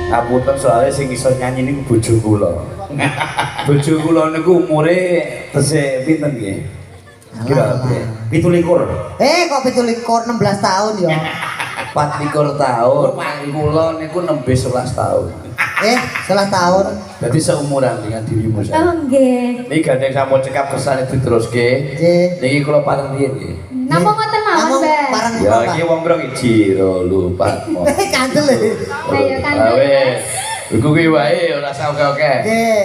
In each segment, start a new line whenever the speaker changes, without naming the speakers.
Ngapunten soalnya sing iso nyanyi niku bojo kula. Bojo kula niku umure tesih pinten nggih? Kira 17.
Kok 17 16 tahun ya.
24 tahun. Kula niku nembe 11 tahun.
11 tahun.
Jadi seumuran dengan dirimu saya.
Oh nggih.
Niki gandeng sampun cekap kersane diteruske.
Nggih.
Niki kula pareng riyen nggih.
Napa ngoten mawon, Mbak?
Pareng
Ya iki wong brong iki Jiro lupa.
Kandel e.
Ayo kandel.
Wes. Iku kuwi wae ora usah oke-oke.
Nggih.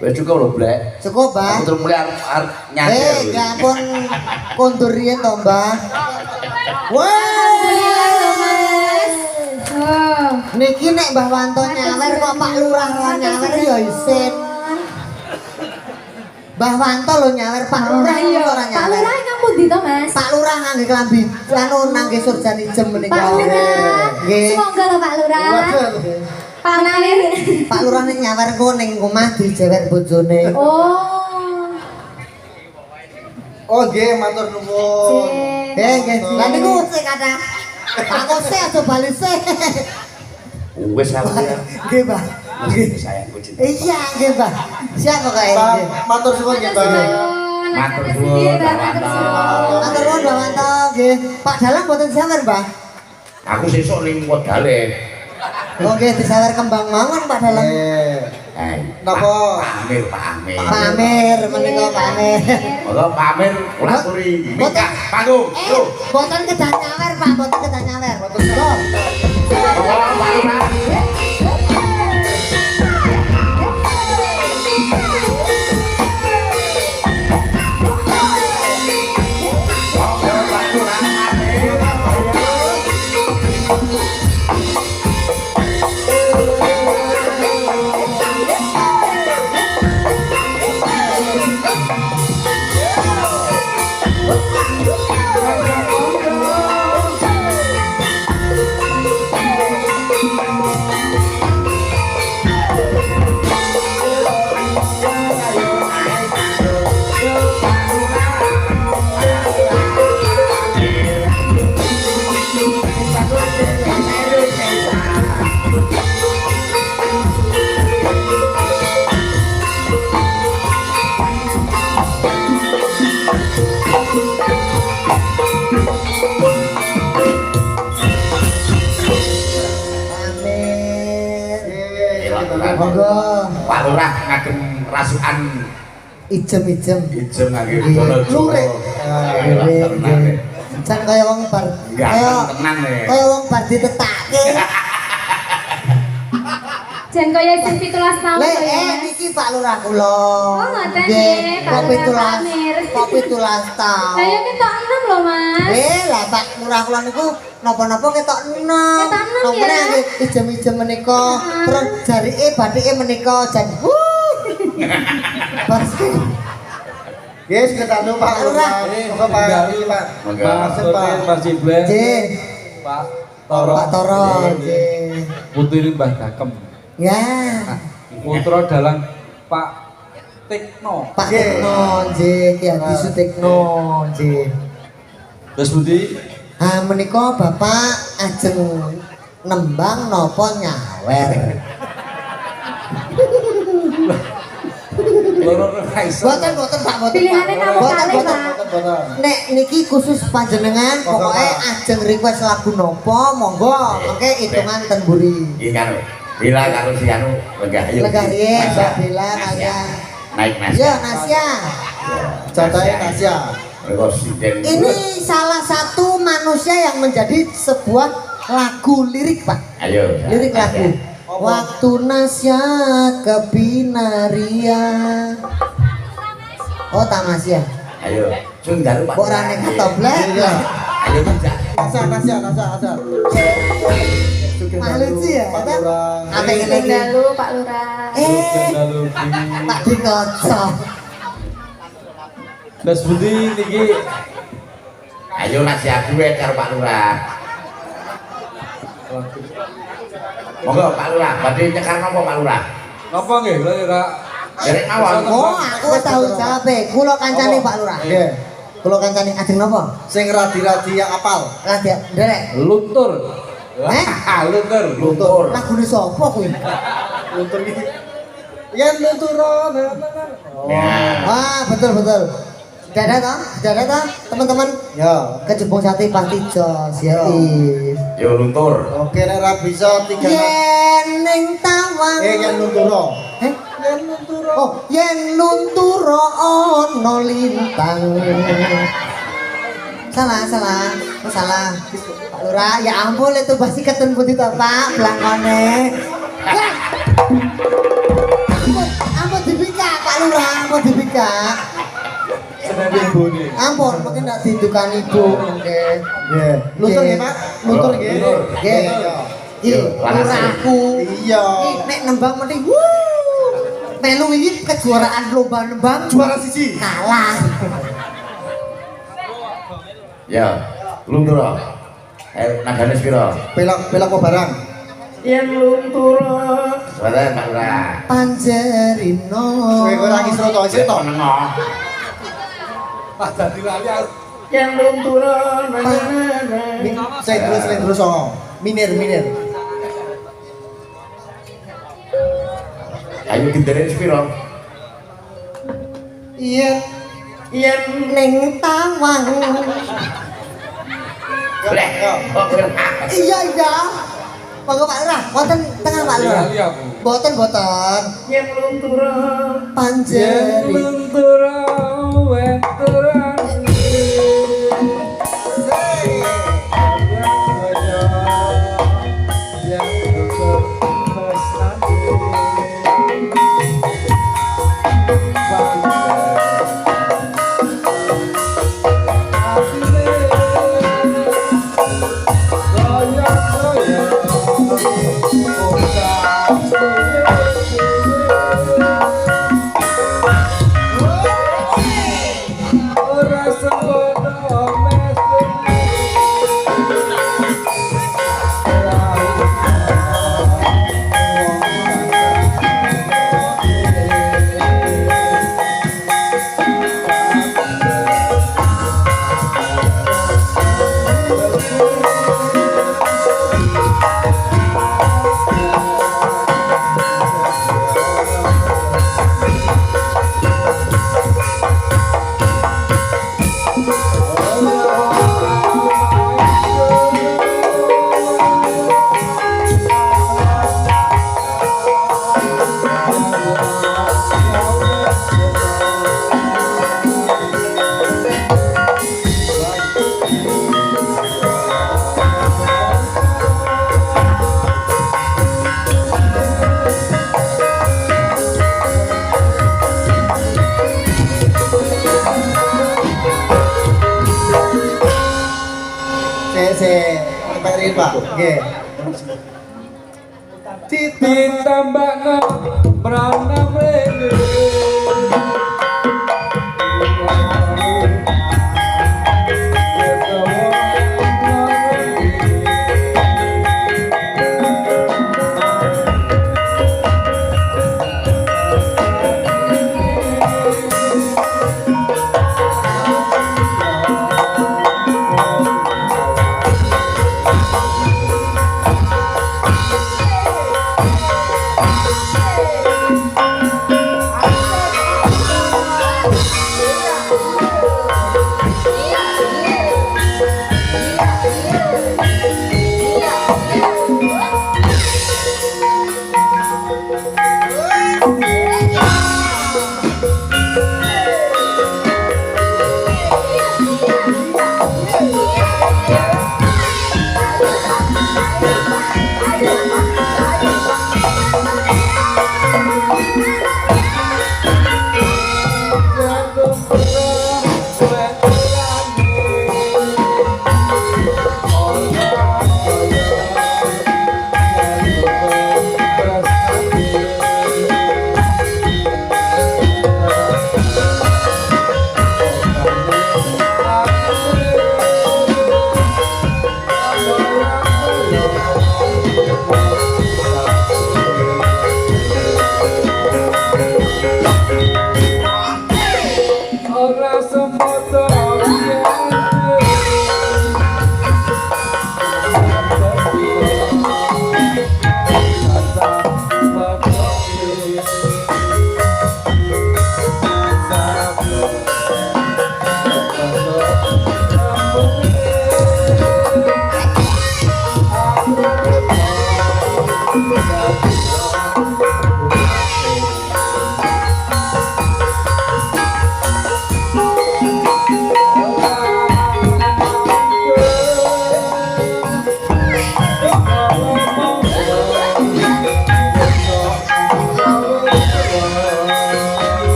Wis cukup lho, Blek.
Cukup, Mbah.
Aku terus mulai arep nyanyi.
Ya ampun kondur riyen to, Mbah.
Alhamdulillah lho, Mas. Oh.
Niki nek Mbah Wanto nyawer kok Pak Lurah ora nyawer ya isin. Mbah Wanto lho nyawer Pak Lurah
Ayo.
ora
Pak
nyawer.
Lurah ingkang pundi to, Mas?
Pak Lurah ngangge klambi anu nangge surjan ijem menika.
Pak Lurah.
Nggih.
Semoga lho Pak Lurah. Pak Lurah.
Pak Lurah ning nyawer ku ning omah dijewet bojone.
Oh.
Oh nggih, matur nuwun.
Nggih. Lah niku sik kata. Pak Kose aja bali sik.
Wis aku ya.
Nggih, Mbah. Nggih.
Sayangku cinta.
Iya, nggih, Mbah. Siap kok kae.
Pak, matur suwun nggih, Pak.
Matur suwun, Pak Wanto.
Matur nuwun, Mbah Wanto. Nggih. Pak Dalang mboten sawer, Mbah.
Aku sesuk ning wedale.
Oh nggih disawer kembang mawon Pak Dalang.
Napa?
Pak Amir.
Pak Amir menika Pak Amir.
Ora Pak Amir ora turi mikak panggung. Yo.
Mboten kedah nyawer, Pak. Mboten kedah nyawer. Mboten stop. Monggo.
Pak Lurah ngagem rasukan
Ijem-ijem.
ijem ngangge bola
Lurek. Jan kaya wong bar.
tenang nih.
Kaya wong bar ditetake.
Jan kaya sing 17 tahun
Lek
kaya. Mas.
niki Pak Lurah kula.
Oh, ngoten nggih, Pak
Kopi
Lurah Pak Amir.
Kopi 17 tahun.
Saya ketok 6 lho, Mas.
Lah Pak Lurah kula niku napa-napa ketok 6.
Ketok 6 ya.
Napa ijem-ijem menika, terus jarike bathike menika jan. Pasti.
Yes, ketanu Pak Lurah. Monggo Pak. Pak.
Maksud Pak Marsible,
Nggih.
Pak Toro,
Pak Toro nggih.
putri Mbah Dakem,
Ya.
putra dalang Pak Tekno.
Pak Tekno nggih, Ki Hadi Sutekno nggih.
Terus Budi,
Menika Bapak ajeng nembang napa nyawer?
loro ora iso.
Boten Pak, boten.
Pilihannya
Pak.
nama
Boten,
kali,
boten.
Pak.
Nek niki khusus panjenengan pokoknya ajeng request lagu nopo monggo mengke hitungan ten buri.
Iki kan Bila karo si anu legah ayo.
Legah ye,
Nasya.
Bila
Nasya.
kalian.
Naik Nasya.
Ya Nasya.
Contohnya Nasya.
Presiden.
Ini salah satu manusia yang menjadi sebuah lagu lirik Pak.
Ayo.
Lirik lagu. Waktu Nasya ke Binaria. Oh Tamasya.
Ayo. Sun dalu Pak.
Kok rane katoblek?
Iya.
Ayo Nasya.
Nasya.
Malu sih ya,
Pak
kata.
Lurah.
Apa yang
Sugeng
lagi?
dalu Pak Lurah.
Lalu
Pak dikocok.
Mas Budi niki
Ayo Nasya gue karo Pak Lurah. Monggo Pak Lurah, badhe nyekar napa Pak Lurah?
napa nggih kula ora
Derek mawon.
Oh, aku wis tahu jawab Kulo kancane Pak Lurah.
Nggih.
Kulo kancane ajeng napa?
Sing radi-radi yang apal.
Radia, nderek.
luntur. Luntur.
Luntur.
Lagune sapa kuwi?
Luntur iki. Yen lunturon.
Nah.
Wah, betul. Dadah toh, teman-teman.
Ya.
Kejebong sate Pati Jos ya.
Yo luntur.
Oke nek ora bisa 3
Yen ning tawang.
yen lunturo.
Eh?
Yen lunturo.
Oh, yen lunturo ana lintang. Salah. Pak Lurah, ya ampun itu pasti ketun putih toh, Pak, belangkone. Ya. Ampun dibika, Pak Lurah, ampun dibika.
Seneng ibune.
Ampun, mungkin ndak didukan ibu, oke.
Nggih. Luntur nggih, Pak. Luntur nggih.
Nggih. Iki lurahku.
Iya.
Iki nek nembang mesti melu iki kejuaraan lomba nembang
Juara siji.
kalah.
Ya, luntur. Nagane sepiro?
Pelak apa barang?
Yen luntur. Sebentar Pak Lurah.
Panjerino.
Kowe ora kisro to isih to.
Nengo.
Pas dadi lali aku.
Yen luntur.
Sing terus songo. Minir.
Ayo gendere sepiro?
Yen ning tawang.
Boleh.
Iya. Monggo Pak Lurah, wonten tengah Pak Lurah.
Lali aku.
Boten.
Yen luntur.
Panjeri.
Luntur wenturan.
Perin Pak. Nggih.
Ditambahno merana mrene.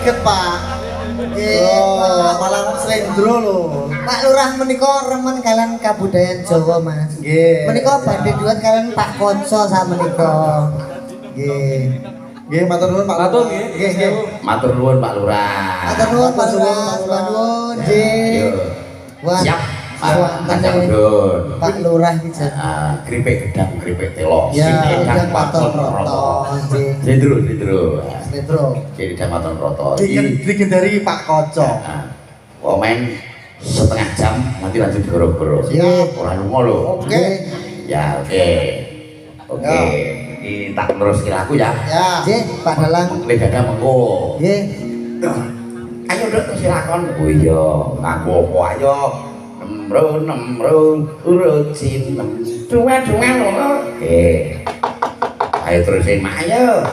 greget, Pak.
Nggih,
Oh, malah slendro lho.
Pak Lurah menika remen kalian kabudayan Jawa, Mas.
Nggih.
Menika badhe duet kalian Pak Konco sak menika. Nggih.
Nggih, matur nuwun Pak.
Matur
Lurah.
nggih.
Nggih.
Matur nuwun Pak Lurah.
Matur nuwun Pak Lurah,
Matur nuwun,
Pak nuwun. Nggih.
Yo.
Wah.
Siap. Pak
Wonten
Dun.
Pak Lurah iki jan.
Keripik gedang, keripik telo,
Ya,
sidang
dan
paton
paton
roto.
roto. Nggih.
Sidro.
Netro.
Sidang paton roto.
Bikin dari Pak Koco.
Komen setengah jam nanti lanjut goro-goro.
Siap.
Ora lunga lho.
Oke.
Ya, oke. Oke.
Ya.
Iki tak teruske aku ya.
Ya.
Nggih, Pak Dalang.
Mengkle dada mengko.
Nggih.
Ayo Dok terus lakon. Oh iya, nganggo apa ayo? Nemro urut sinem. Duwe-duwe lho. Oke. Ayo terusin mak ayo.